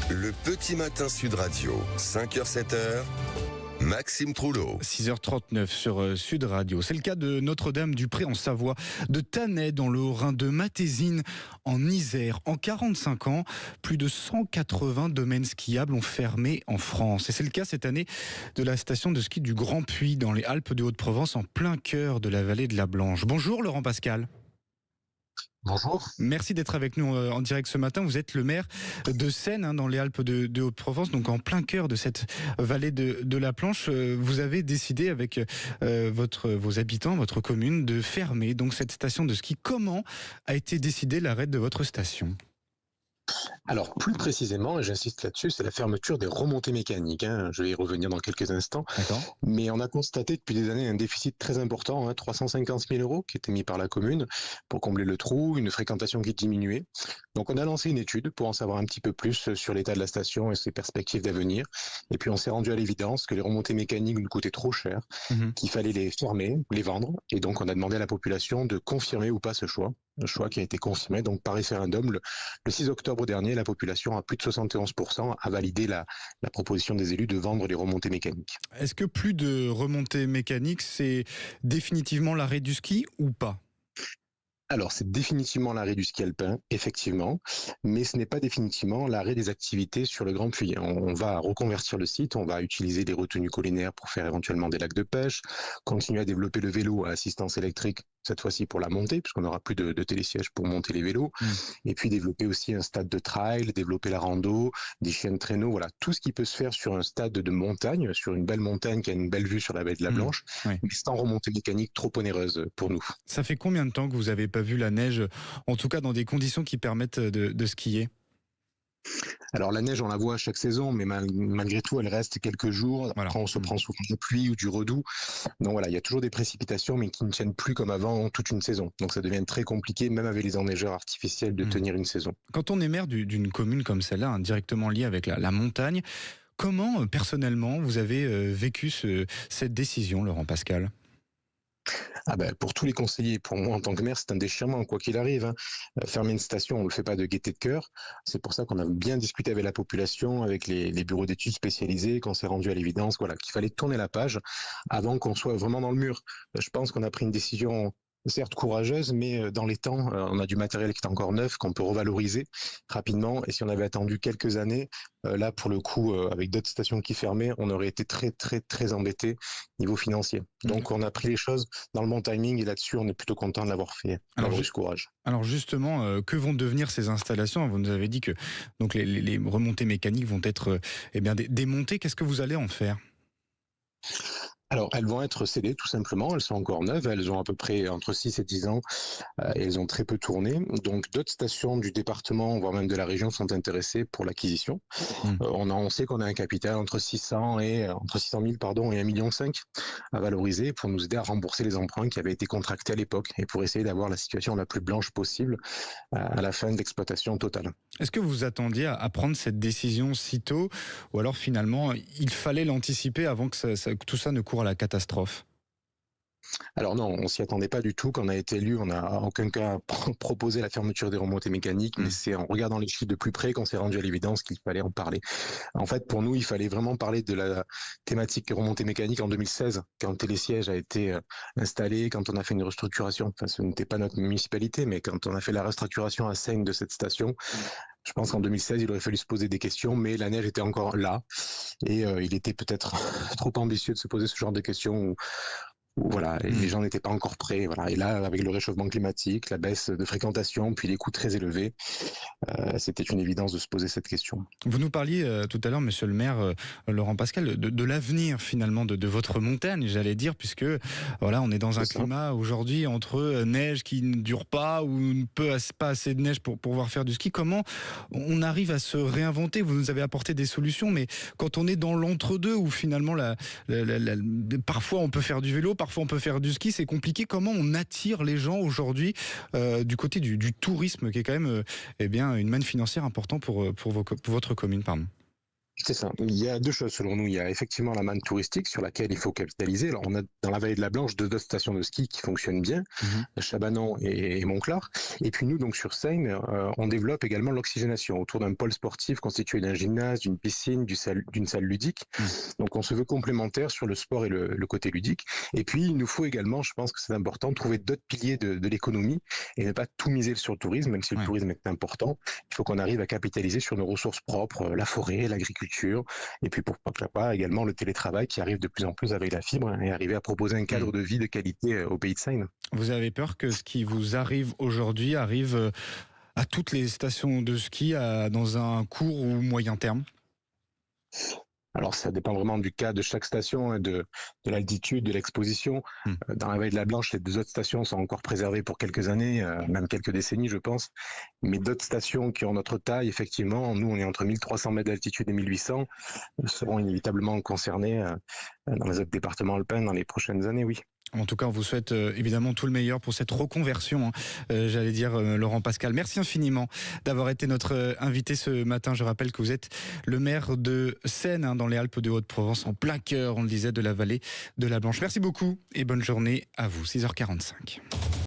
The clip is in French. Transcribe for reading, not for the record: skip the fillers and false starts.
Le petit matin Sud Radio, 5h-7h, Maxime Trouleau. 6h39 sur Sud Radio. C'est le cas de Notre-Dame-du-Pré en Savoie, de Thanet dans le Haut-Rhin, de Matésine en Isère. En 45 ans, plus de 180 domaines skiables ont fermé en France. Et c'est le cas cette année de la station de ski du Grand Puy dans les Alpes de Haute-Provence, en plein cœur de la vallée de la Blanche. Bonjour Laurent Pascal. Bonjour. Merci d'être avec nous en direct ce matin. Vous êtes le maire de Seine, dans les Alpes de Haute-Provence, donc en plein cœur de cette vallée de la Planche. Vous avez décidé avec vos habitants, votre commune, de fermer donc cette station de ski. Comment a été décidé l'arrêt de votre station ? Alors, plus précisément, et j'insiste là-dessus, c'est la fermeture des remontées mécaniques. Je vais y revenir dans quelques instants. D'accord. Mais on a constaté depuis des années un déficit très important, 350 000 € qui était mis par la commune pour combler le trou, une fréquentation qui diminuait. Donc, on a lancé une étude pour en savoir un petit peu plus sur l'état de la station et ses perspectives d'avenir. Et puis, on s'est rendu à l'évidence que les remontées mécaniques nous coûtaient trop cher, qu'il fallait les fermer, les vendre. Et donc, on a demandé à la population de confirmer ou pas ce choix. Le choix qui a été confirmé donc par référendum le 6 octobre dernier. La population, à plus de 71%, a validé la proposition des élus de vendre les remontées mécaniques. Est-ce que plus de remontées mécaniques, c'est définitivement l'arrêt du ski ou pas ? Alors, c'est définitivement l'arrêt du ski alpin, effectivement, mais ce n'est pas définitivement l'arrêt des activités sur le Grand Puy. On va reconvertir le site, on va utiliser des retenues collinaires pour faire éventuellement des lacs de pêche, continuer à développer le vélo à assistance électrique, cette fois-ci pour la montée, puisqu'on n'aura plus de télésièges pour monter les vélos, et puis développer aussi un stade de trail, développer la rando, des chiens de traîneau, voilà, tout ce qui peut se faire sur un stade de montagne, sur une belle montagne qui a une belle vue sur la baie de la Blanche, mais sans remontée mécanique trop onéreuse pour nous. Ça fait combien de temps que vous avez pas vu la neige, en tout cas dans des conditions qui permettent de skier ? Alors la neige, on la voit chaque saison, mais malgré tout, elle reste quelques jours. Voilà. Après, on se prend souvent de la pluie ou du redoux. Donc voilà, il y a toujours des précipitations, mais qui ne tiennent plus comme avant toute une saison. Donc ça devient très compliqué, même avec les enneigeurs artificiels, de tenir une saison. Quand on est maire d'une commune comme celle-là, directement liée avec la montagne, comment personnellement vous avez vécu cette décision, Laurent Pascal ? Pour tous les conseillers, pour moi en tant que maire, c'est un déchirement, quoi qu'il arrive. Fermer une station, on le fait pas de gaieté de cœur. C'est pour ça qu'on a bien discuté avec la population, avec les bureaux d'études spécialisés, qu'on s'est rendu à l'évidence, voilà, qu'il fallait tourner la page avant qu'on soit vraiment dans le mur. Je pense qu'on a pris une décision certes courageuse, mais dans les temps, on a du matériel qui est encore neuf, qu'on peut revaloriser rapidement. Et si on avait attendu quelques années, là, pour le coup, avec d'autres stations qui fermaient, on aurait été très, très, très embêtés niveau financier. Donc, on a pris les choses dans le bon timing et là-dessus, on est plutôt content de l'avoir fait. Alors, ce courage. Alors justement, que vont devenir ces installations ? Vous nous avez dit que donc les remontées mécaniques vont être démontées. Qu'est-ce que vous allez en faire ? Alors, elles vont être cédées tout simplement, elles sont encore neuves, elles ont à peu près entre 6 et 10 ans et elles ont très peu tourné. Donc, d'autres stations du département, voire même de la région, sont intéressées pour l'acquisition. On sait qu'on a un capital entre 600 000 et 1,5 million à valoriser pour nous aider à rembourser les emprunts qui avaient été contractés à l'époque et pour essayer d'avoir la situation la plus blanche possible à la fin de l'exploitation totale. Est-ce que vous attendiez à prendre cette décision si tôt ou alors finalement il fallait l'anticiper avant que tout ça ne court à la catastrophe ? Alors non, on s'y attendait pas du tout. Quand on a été élu, on n'a en aucun cas proposé la fermeture des remontées mécaniques, mais c'est en regardant les chiffres de plus près qu'on s'est rendu à l'évidence qu'il fallait en parler. En fait, pour nous, il fallait vraiment parler de la thématique remontées mécaniques en 2016, quand le télésiège a été installé, quand on a fait une restructuration. Enfin, ce n'était pas notre municipalité, mais quand on a fait la restructuration à Seine de cette station, je pense qu'en 2016, il aurait fallu se poser des questions, mais la neige était encore là, et il était peut-être trop ambitieux de se poser ce genre de questions. Voilà, et les gens n'étaient pas encore prêts. Voilà. Et là, avec le réchauffement climatique, la baisse de fréquentation, puis les coûts très élevés, c'était une évidence de se poser cette question. Vous nous parliez tout à l'heure, monsieur le maire Laurent Pascal, de l'avenir finalement de votre montagne, j'allais dire, puisque voilà, on est dans un climat aujourd'hui entre neige qui ne dure pas ou pas assez de neige pour pouvoir faire du ski. Comment on arrive à se réinventer ? Vous nous avez apporté des solutions, mais quand on est dans l'entre-deux où finalement parfois on peut faire du vélo, parfois on peut faire du ski, c'est compliqué. Comment on attire les gens aujourd'hui du côté du tourisme, qui est quand même une manne financière importante pour votre commune, pardon. C'est ça. Il y a deux choses selon nous. Il y a effectivement la manne touristique sur laquelle il faut capitaliser. Alors on a dans la vallée de la Blanche deux stations de ski qui fonctionnent bien, Chabanon et Montclar. Et puis nous, donc sur Seine, on développe également l'oxygénation autour d'un pôle sportif constitué d'un gymnase, d'une piscine, d'une salle ludique. Donc on se veut complémentaire sur le sport et le côté ludique. Et puis il nous faut également, je pense que c'est important, trouver d'autres piliers de l'économie et ne pas tout miser sur le tourisme, même si le tourisme est important. Il faut qu'on arrive à capitaliser sur nos ressources propres, la forêt, l'agriculture, et puis pourquoi pas également le télétravail qui arrive de plus en plus avec la fibre et arriver à proposer un cadre de vie de qualité au pays de Seine. Vous avez peur que ce qui vous arrive aujourd'hui arrive à toutes les stations de ski dans un court ou moyen terme? Alors ça dépend vraiment du cas de chaque station, de l'altitude, de l'exposition. Dans la vallée de la Blanche, les deux autres stations sont encore préservées pour quelques années, même quelques décennies je pense. Mais d'autres stations qui ont notre taille, effectivement, nous on est entre 1300 mètres d'altitude et 1800, seront inévitablement concernées dans les autres départements alpins dans les prochaines années, oui. En tout cas, on vous souhaite évidemment tout le meilleur pour cette reconversion, j'allais dire, Laurent Pascal. Merci infiniment d'avoir été notre invité ce matin. Je rappelle que vous êtes le maire de Seine, dans les Alpes de Haute-Provence, en plein cœur, on le disait, de la vallée de la Blanche. Merci beaucoup et bonne journée à vous, 6h45.